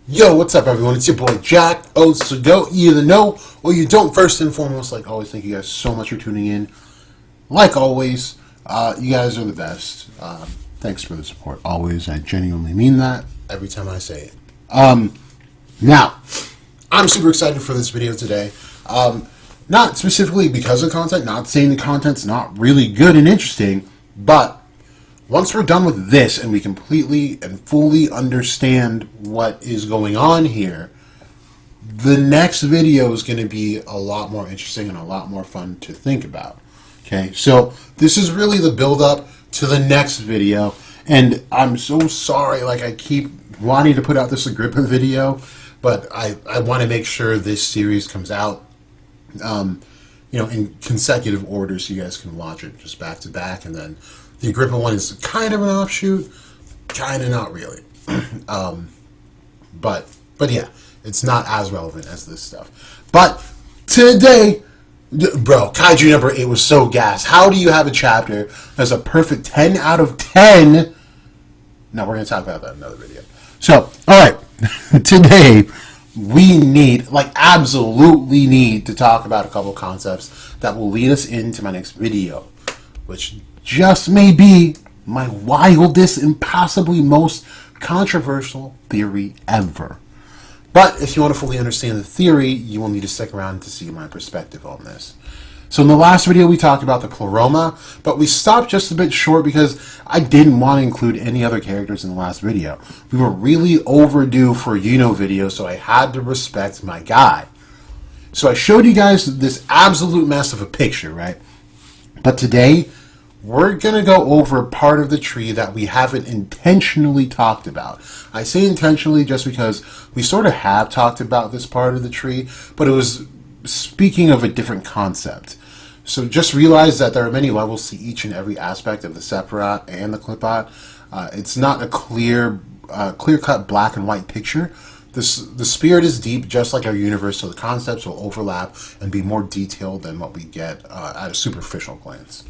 Yo, what's up, everyone? It's your boy Jack. So go, you either know or you don't. First and foremost, like always, thank you guys so much for tuning in. Like always, you guys are the best. Thanks for the support. Always, I genuinely mean that every time I say it. Now, I'm super excited for this video today. Not specifically because of content, not saying the content's not really good and interesting, but once we're done with this and we completely and fully understand what is going on here, the next video is going to be a lot more interesting and a lot more fun to think about. Okay, so this is really the build-up to the next video, and I'm so sorry, like I keep wanting to put out this Agrippa video, but I want to make sure this series comes out in consecutive order so you guys can watch it just back to back, and then the Agrippa one is kind of an offshoot, kind of not really. But yeah, it's not as relevant as this stuff. But today, bro, Kaiju number 8 was so gas. How do you have a chapter that's a perfect 10 out of 10? No, we're going to talk about that in another video. So, alright, today we need, absolutely need to talk about a couple concepts that will lead us into my next video, which just may be my wildest and possibly most controversial theory ever. But if you want to fully understand the theory, you will need to stick around to see my perspective on this. So in the last video we talked about the Pleroma, but we stopped just a bit short because I didn't want to include any other characters in the last video. We were really overdue for a Yuno video, so I had to respect my guy. So I showed you guys this absolute mess of a picture, right? But today, we're going to go over part of the tree that we haven't intentionally talked about. I say intentionally just because we sort of have talked about this part of the tree, but it was speaking of a different concept. So just realize that there are many levels to each and every aspect of the Separat and the Clipot. It's not a clear-cut black and white picture. The spirit is deep, just like our universe, so the concepts will overlap and be more detailed than what we get at a superficial glance.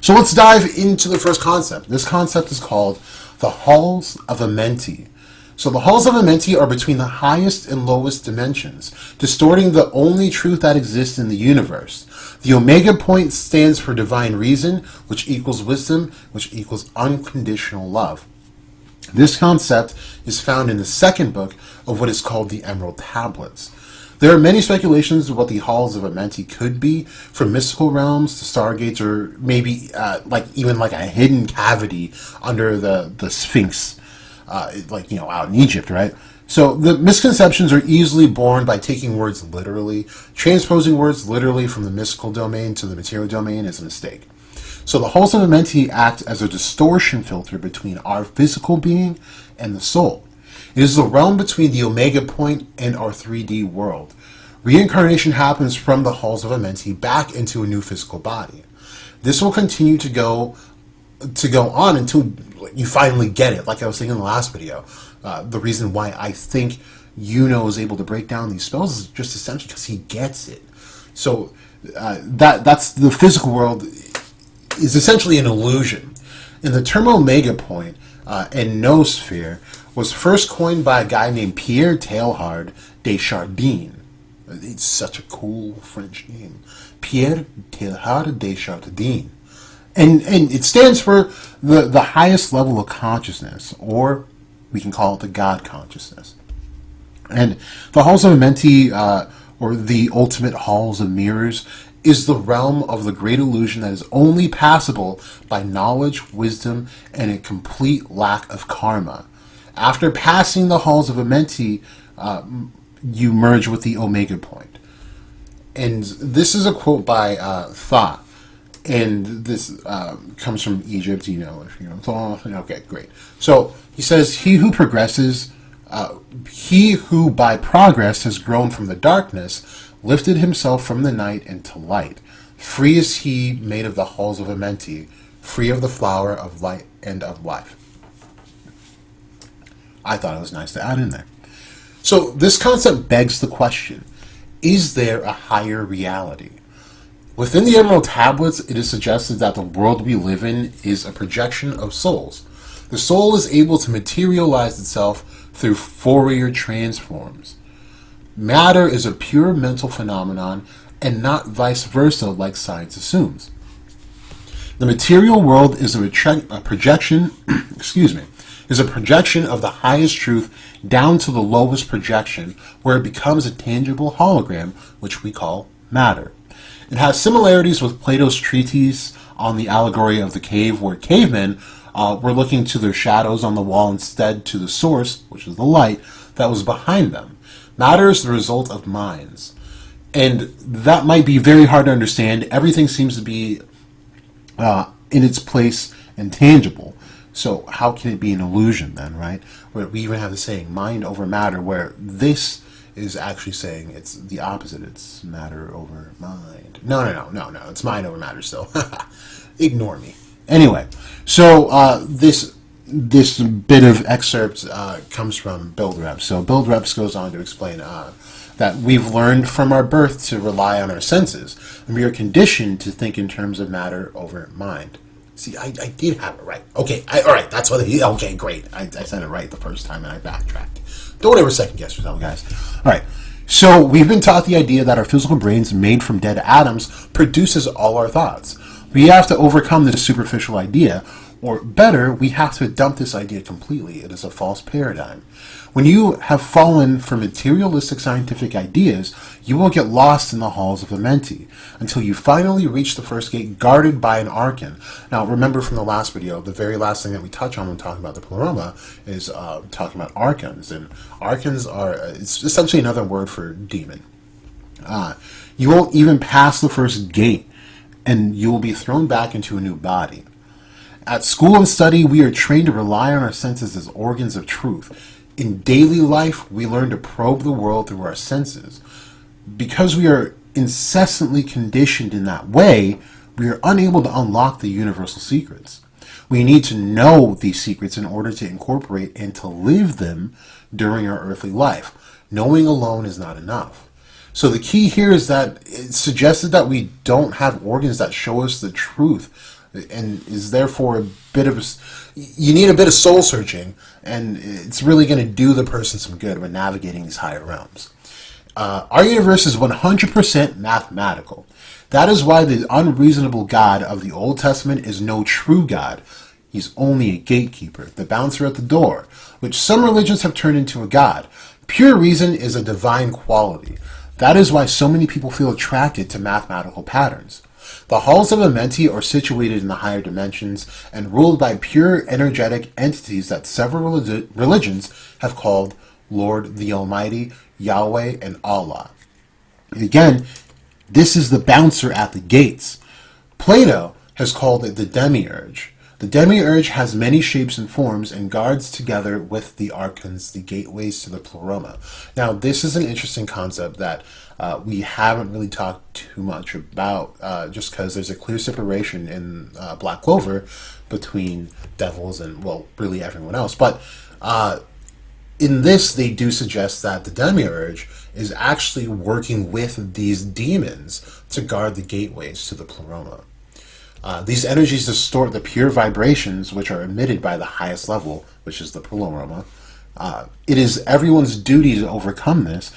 So let's dive into the first concept. This concept is called the Halls of Amenti. So the Halls of Amenti are between the highest and lowest dimensions, distorting the only truth that exists in the universe. The Omega point stands for divine reason, which equals wisdom, which equals unconditional love. This concept is found in the second book of what is called the Emerald Tablets. There are many speculations of what the Halls of Amenti could be, from mystical realms to stargates, or maybe even a hidden cavity under the Sphinx, out in Egypt, right? So the misconceptions are easily born by taking words literally. Transposing words literally from the mystical domain to the material domain is a mistake. So the Halls of Amenti act as a distortion filter between our physical being and the soul. It is the realm between the Omega point and our 3D world. Reincarnation happens from the Halls of Amenti back into a new physical body. This will continue to go on until you finally get it. Like I was saying in the last video, the reason why I think Yuno is able to break down these spells is just essentially because he gets it. So that's the physical world is essentially an illusion. And the term Omega point and noosphere was first coined by a guy named Pierre Teilhard de Chardin. It's such a cool French name. Pierre Teilhard de Chardin. And it stands for the highest level of consciousness, or we can call it the God consciousness. And the Halls of Amenti, or the ultimate Halls of Mirrors, is the realm of the great illusion that is only passable by knowledge, wisdom, and a complete lack of karma. After passing the Halls of Amenti, you merge with the Omega point. And this is a quote by Thoth. And this comes from Egypt, if you know Thoth. Okay, great. So he says, he who by progress has grown from the darkness, lifted himself from the night into light. Free is he made of the Halls of Amenti, free of the flower of light and of life. I thought it was nice to add in there. So this concept begs the question, is there a higher reality? Within the Emerald Tablets, it is suggested that the world we live in is a projection of souls. The soul is able to materialize itself through Fourier transforms. Matter is a pure mental phenomenon and not vice versa like science assumes. The material world is a projection, is a projection of the highest truth down to the lowest projection, where it becomes a tangible hologram, which we call matter. It has similarities with Plato's treatise on the allegory of the cave, where cavemen were looking to their shadows on the wall instead to the source, which is the light, that was behind them. Matter is the result of minds. And that might be very hard to understand. Everything seems to be in its place and tangible. So how can it be an illusion then, right? Where we even have the saying, mind over matter, where this is actually saying it's the opposite. It's matter over mind. No. It's mind over matter still. Ignore me. Anyway, so this bit of excerpt comes from Build Reps. So Build Reps goes on to explain that we've learned from our birth to rely on our senses, and we are conditioned to think in terms of matter over mind. See, I did have it right. Okay, all right, that's what okay, great. I said it right the first time, and I backtracked. Don't ever second guess yourself, guys. All right, so we've been taught the idea that our physical brains, made from dead atoms, produces all our thoughts. We have to overcome this superficial idea, or better, we have to dump this idea completely. It is a false paradigm. When you have fallen for materialistic scientific ideas, you will get lost in the halls of Amenti until you finally reach the first gate guarded by an archon. Now, remember from the last video, the very last thing that we touch on when talking about the pleroma is talking about archons. And archons are, it's essentially another word for demon. You won't even pass the first gate, and you will be thrown back into a new body. At school and study, we are trained to rely on our senses as organs of truth. In daily life, we learn to probe the world through our senses. Because we are incessantly conditioned in that way, we are unable to unlock the universal secrets. We need to know these secrets in order to incorporate and to live them during our earthly life. Knowing alone is not enough. So the key here is that it's suggested that we don't have organs that show us the truth, and is therefore a bit of you need a bit of soul searching, and it's really going to do the person some good when navigating these higher realms. Our universe is 100% mathematical. That is why the unreasonable God of the Old Testament is no true God. He's only a gatekeeper, the bouncer at the door, which some religions have turned into a god. Pure reason is a divine quality. That is why so many people feel attracted to mathematical patterns. The halls of Amenti are situated in the higher dimensions and ruled by pure energetic entities that several religions have called Lord the Almighty, Yahweh, and Allah. Again, this is the bouncer at the gates. Plato has called it the demiurge. The demiurge has many shapes and forms and guards together with the archons the gateways to the pleroma. Now, this is an interesting concept that we haven't really talked too much about, just because there's a clear separation in Black Clover between devils and, well, really everyone else. But in this, they do suggest that the demiurge is actually working with these demons to guard the gateways to the pleroma. These energies distort the pure vibrations which are emitted by the highest level, which is the pleroma. It is everyone's duty to overcome this.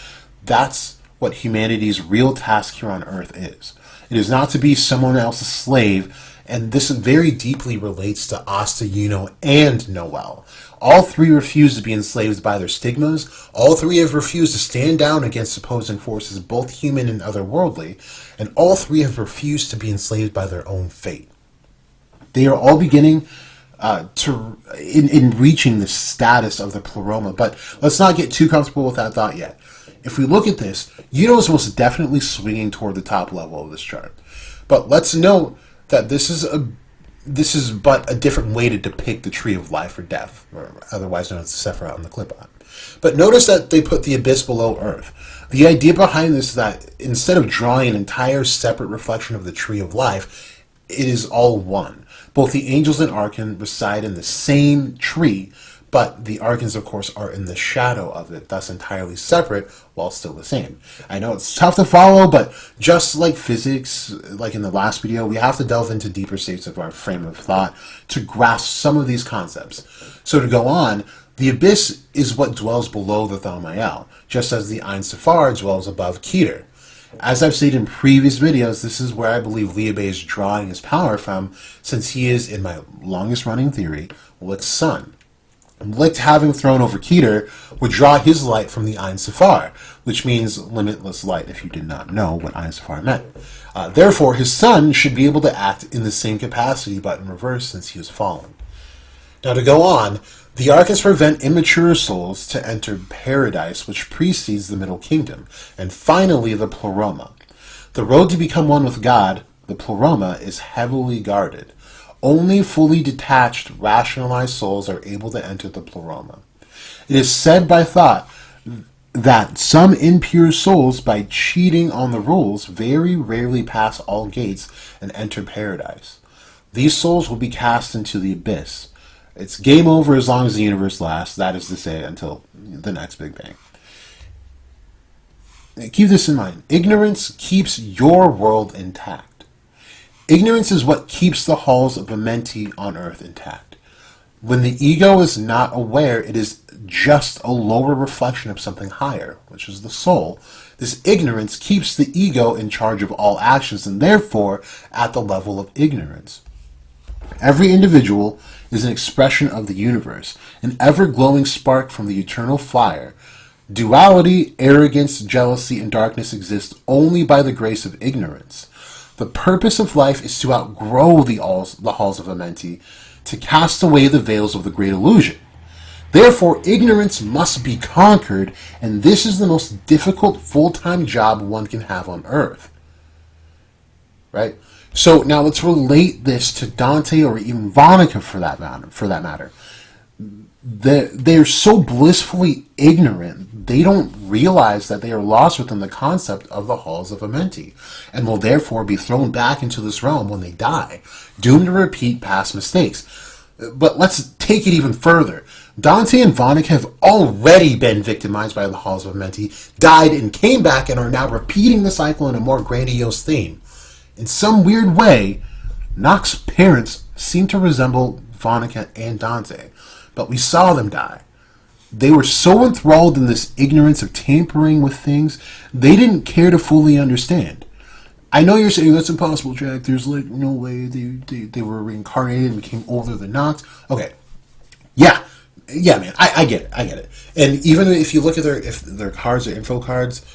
That's what humanity's real task here on Earth is. It is not to be someone else's slave, and this very deeply relates to Asta, Yuno, and Noelle. All three refuse to be enslaved by their stigmas. All three have refused to stand down against opposing forces, both human and otherworldly, and all three have refused to be enslaved by their own fate. They are all beginning in reaching the status of the pleroma, but let's not get too comfortable with that thought yet. If we look at this, Yuno is most definitely swinging toward the top level of this chart. But let's note that this is but a different way to depict the tree of life or death, or otherwise known as the Sephiroth and the Clipot. But notice that they put the abyss below Earth. The idea behind this is that instead of drawing an entire separate reflection of the tree of life, it is all one. Both the angels and archons reside in the same tree, but the archons, of course, are in the shadow of it, thus entirely separate, while still the same. I know it's tough to follow, but just like physics, like in the last video, we have to delve into deeper states of our frame of thought to grasp some of these concepts. So to go on, The abyss is what dwells below the Thaumael, just as the Ein Safar dwells above Keter. As I've stated in previous videos, this is where I believe Liebe is drawing his power from, since he is, in my longest running theory, Licht's son. Licht, having thrown over Keter, would draw his light from the Ein Safar, which means limitless light, if you did not know what Ein Safar meant. Therefore, his son should be able to act in the same capacity, but in reverse, since he was fallen. Now, to go on, the Archons prevent immature souls to enter paradise, which precedes the Middle Kingdom, and finally the Pleroma. The road to become one with God, the Pleroma, is heavily guarded. Only fully detached, rationalized souls are able to enter the Pleroma. It is said by thought that some impure souls, by cheating on the rules, very rarely pass all gates and enter paradise. These souls will be cast into the abyss. It's game over as long as the universe lasts, that is to say, until the next Big Bang. Keep this in mind. Ignorance keeps your world intact. Ignorance is what keeps the halls of Amenti on Earth intact. When the ego is not aware, it is just a lower reflection of something higher, which is the soul. This ignorance keeps the ego in charge of all actions, and therefore at the level of ignorance. Every individual is an expression of the universe, an ever-glowing spark from the eternal fire. Duality, arrogance, jealousy, and darkness exist only by the grace of ignorance. The purpose of life is to outgrow the halls of Amenti, to cast away the veils of the great illusion. Therefore, ignorance must be conquered, and this is the most difficult full-time job one can have on Earth. Right? So now let's relate this to Dante or even Vonica for that matter. They're so blissfully ignorant, they don't realize that they are lost within the concept of the halls of Amenti, and will therefore be thrown back into this realm when they die, doomed to repeat past mistakes. But let's take it even further. Dante and Vonica have already been victimized by the halls of Amenti, died and came back, and are now repeating the cycle in a more grandiose theme. In some weird way, Nox's parents seem to resemble Vonica and Dante, but we saw them die. They were so enthralled in this ignorance of tampering with things, they didn't care to fully understand. I know you're saying that's impossible, Jack. There's like no way they were reincarnated and became older than Nox. Okay, yeah, man, I get it. And even if you look at their cards or info cards,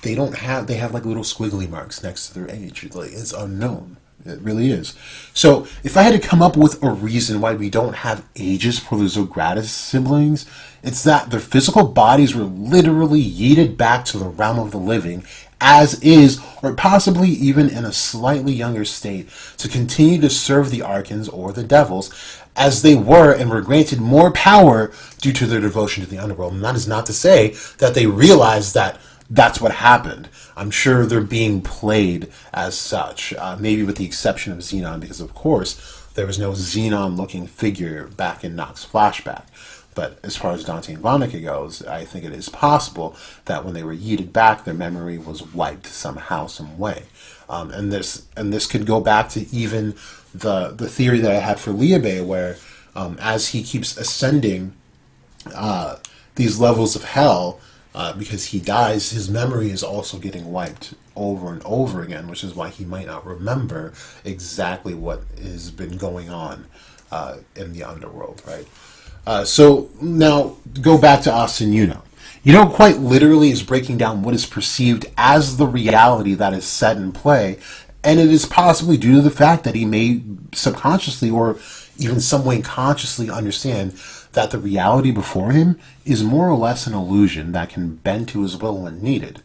they have like little squiggly marks next to their age. Like, it's unknown. It really is. So if I had to come up with a reason why we don't have ages for the Zogratis siblings, it's that their physical bodies were literally yeeted back to the realm of the living as is, or possibly even in a slightly younger state, to continue to serve the Archons or the devils as they were, and were granted more power due to their devotion to the underworld. And that is not to say that they realized that that's what happened. I'm sure they're being played as such, maybe with the exception of Xenon, because of course there was no Xenon-looking figure back in Nox's flashback. But as far as Dante and Vonica goes, I think it is possible that when they were yeeted back, their memory was wiped somehow, some way. And this could go back to even the theory that I had for Liebe, where as he keeps ascending these levels of hell, because he dies, his memory is also getting wiped over and over again, which is why he might not remember exactly what has been going on in the underworld, right? So now go back to Asta and Yuno. Yuno quite literally is breaking down what is perceived as the reality that is set in play, and it is possibly due to the fact that he may subconsciously or even some way consciously understand that the reality before him is more or less an illusion that can bend to his will when needed.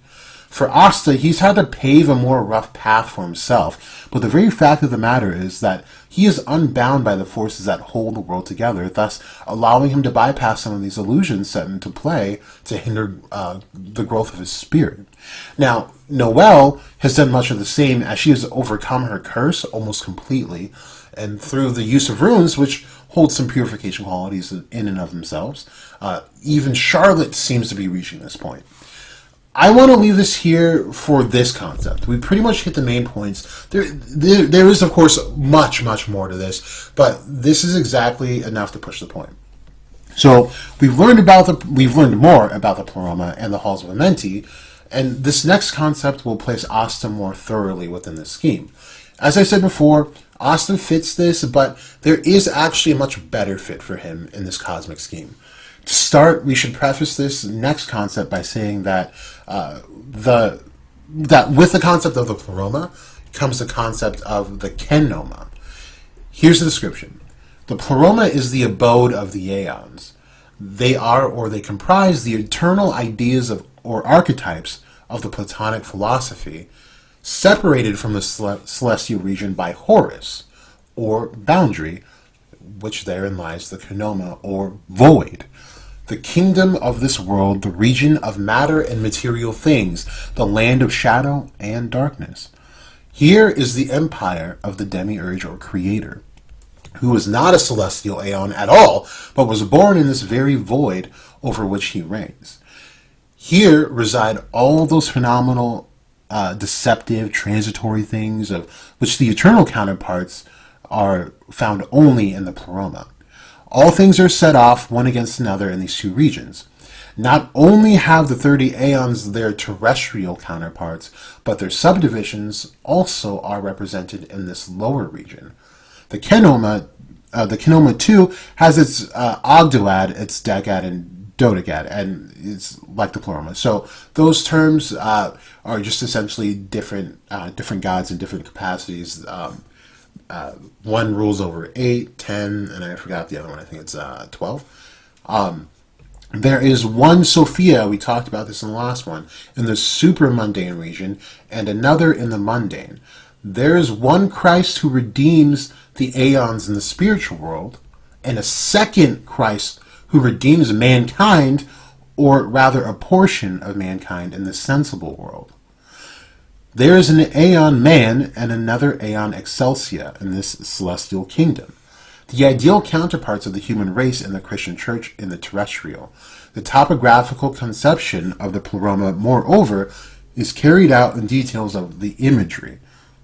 For Asta, he's had to pave a more rough path for himself, but the very fact of the matter is that he is unbound by the forces that hold the world together, thus allowing him to bypass some of these illusions set into play to hinder the growth of his spirit. Now, Noelle has done much of the same, as she has overcome her curse almost completely, and through the use of runes, which hold some purification qualities in and of themselves, even Charlotte seems to be reaching this point. I want to leave this here for this concept. We pretty much hit the main points. There is, of course, much more to this, but this is exactly enough to push the point. So we've learned more about the Pleroma and the Halls of Amenti, and this next concept will place Asta more thoroughly within the scheme. As I said before, Asta fits this, but there is actually a much better fit for him in this cosmic scheme. To start, we should preface this next concept by saying that that with the concept of the Pleroma comes the concept of the Kenoma. Here's the description. The Pleroma is the abode of the Aeons. They are, or they comprise, the eternal ideas of or archetypes of the Platonic philosophy, separated from the celestial region by Horus, or boundary, which therein lies the Kenoma, or void. The kingdom of this world, the region of matter and material things, the land of shadow and darkness. Here is the empire of the demiurge or creator, who was not a celestial aeon at all, but was born in this very void over which he reigns. Here reside all those phenomenal, deceptive, transitory things of which the eternal counterparts are found only in the Pleroma. All things are set off one against another in these two regions. Not only have the 30 aeons their terrestrial counterparts, but their subdivisions also are represented in this lower region. The Kenoma too has its Ogdoad, its Dagad, and Dodagad, and it's like the Pleroma. So those terms are just essentially different gods in different capacities. One rules over 8, 10, and I forgot the other one. I think it's 12. There is one Sophia, we talked about this in the last one, in the super mundane region, and another in the mundane. There is one Christ who redeems the aeons in the spiritual world, and a second Christ who redeems mankind, or rather a portion of mankind in the sensible world. There is an aeon man and another aeon excelsia in this celestial kingdom, the ideal counterparts of the human race in the Christian church in the terrestrial. The topographical conception of the Pleroma, moreover, is carried out in details of the imagery.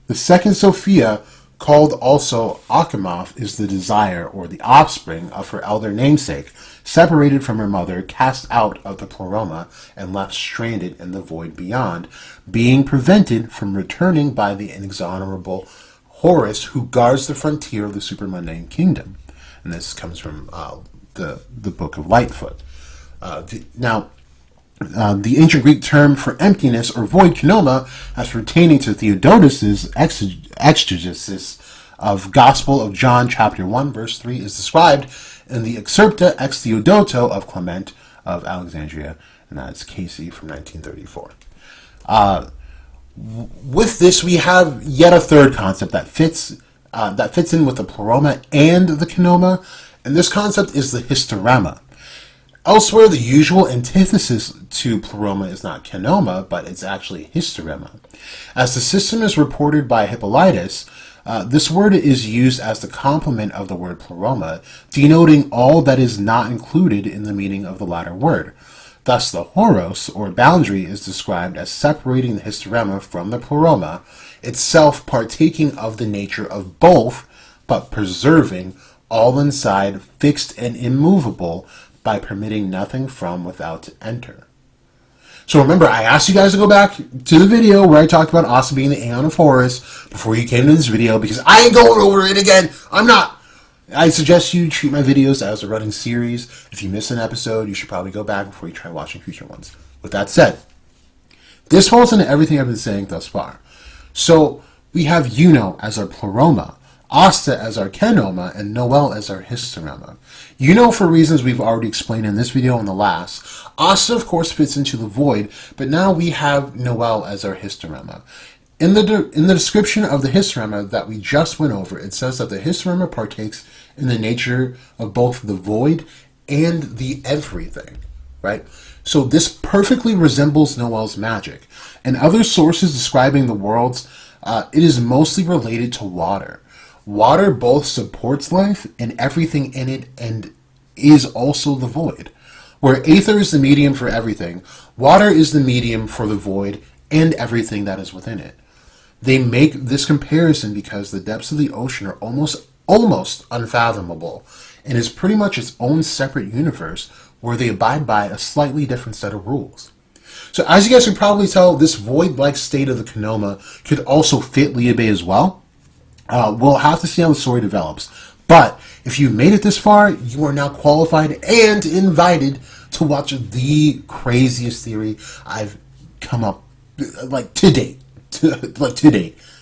The second Sophia, called also Achamoth, is the desire or the offspring of her elder namesake, separated from her mother, cast out of the Pleroma, and left stranded in the void beyond, being prevented from returning by the inexorable Horus, who guards the frontier of the supermundane kingdom. And this comes from the Book of Lightfoot. The ancient Greek term for emptiness or void, kenoma, as pertaining to Theodotus's exegesis of Gospel of John, chapter 1, verse 3, is described in the Excerpta ex Theodoto of Clement of Alexandria, and that's Casey from 1934. With this, we have yet a third concept that fits in with the Pleroma and the Kenoma, and this concept is the Hysterema. Elsewhere, the usual antithesis to Pleroma is not Kenoma, but it's actually Hysterema. As the system is reported by Hippolytus, this word is used as the complement of the word Pleroma, denoting all that is not included in the meaning of the latter word. Thus, the Horos, or boundary, is described as separating the Hysterema from the Pleroma, itself partaking of the nature of both, but preserving all inside, fixed and immovable, by permitting nothing from without to enter. So remember, I asked you guys to go back to the video where I talked about Asta being the Aeon of Horus before you came to this video, because I ain't going over it again. I'm not. I suggest you treat my videos as a running series. If you miss an episode, you should probably go back before you try watching future ones. With that said, this falls into everything I've been saying thus far. So we have Yuno as our Pleroma, Asta as our Kenoma, and Noelle as our Hysterema. Yuno, for reasons we've already explained in this video and the last. Asta, of course, fits into the void, but now we have Noelle as our Hysterema. In the description of the Hysterema that we just went over, it says that the Hysterema partakes in the nature of both the void and the everything, right? So this perfectly resembles Noelle's magic. In other sources describing the worlds, it is mostly related to water. Water both supports life and everything in it, and is also the void. Where aether is the medium for everything, water is the medium for the void and everything that is within it. They make this comparison because the depths of the ocean are almost unfathomable, and is pretty much its own separate universe where they abide by a slightly different set of rules. So as you guys can probably tell, this void-like state of the Konoma could also fit Liebe as well. We'll have to see how the story develops. But if you made it this far, you are now qualified and invited to watch the craziest theory I've come up, like, to date.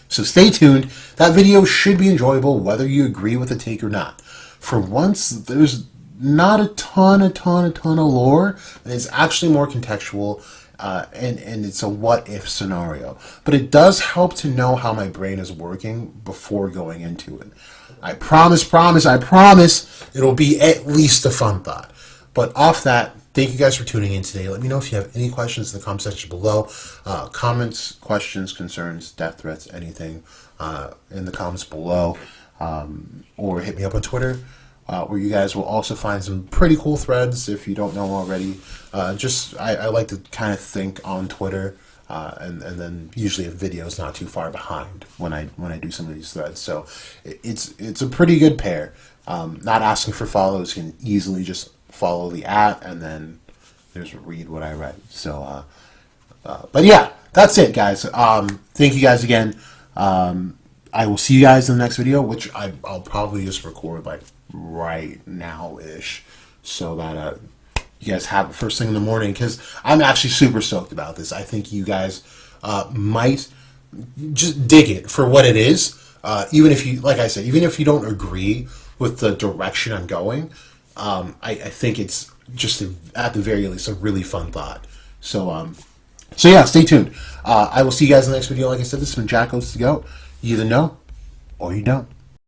So stay tuned. That video should be enjoyable whether you agree with the take or not. For once, there's not a ton of lore, and it's actually more contextual, and it's a what-if scenario. But it does help to know how my brain is working before going into it. I promise, it'll be at least a fun thought. But off that, thank you guys for tuning in today. Let me know if you have any questions in the comment section below. Comments, questions, concerns, death threats, anything in the comments below. Or hit me up on Twitter, where you guys will also find some pretty cool threads if you don't know already. I like to kind of think on Twitter. And then usually a video is not too far behind when I do some of these threads. So it's a pretty good pair. Not asking for follows, you can easily just follow the @ and then there's read what I write. So, but yeah, that's it, guys. Thank you guys again. I will see you guys in the next video, which I'll probably just record like right now-ish, so that you guys have it first thing in the morning, because I'm actually super stoked about this. I think you guys might just dig it for what it is. Even if you, like I said, even if you don't agree with the direction I'm going, I think it's just, at the very least, a really fun thought. So yeah, stay tuned. I will see you guys in the next video. Like I said, this has been Jack Oates the Goat. You either know or you don't.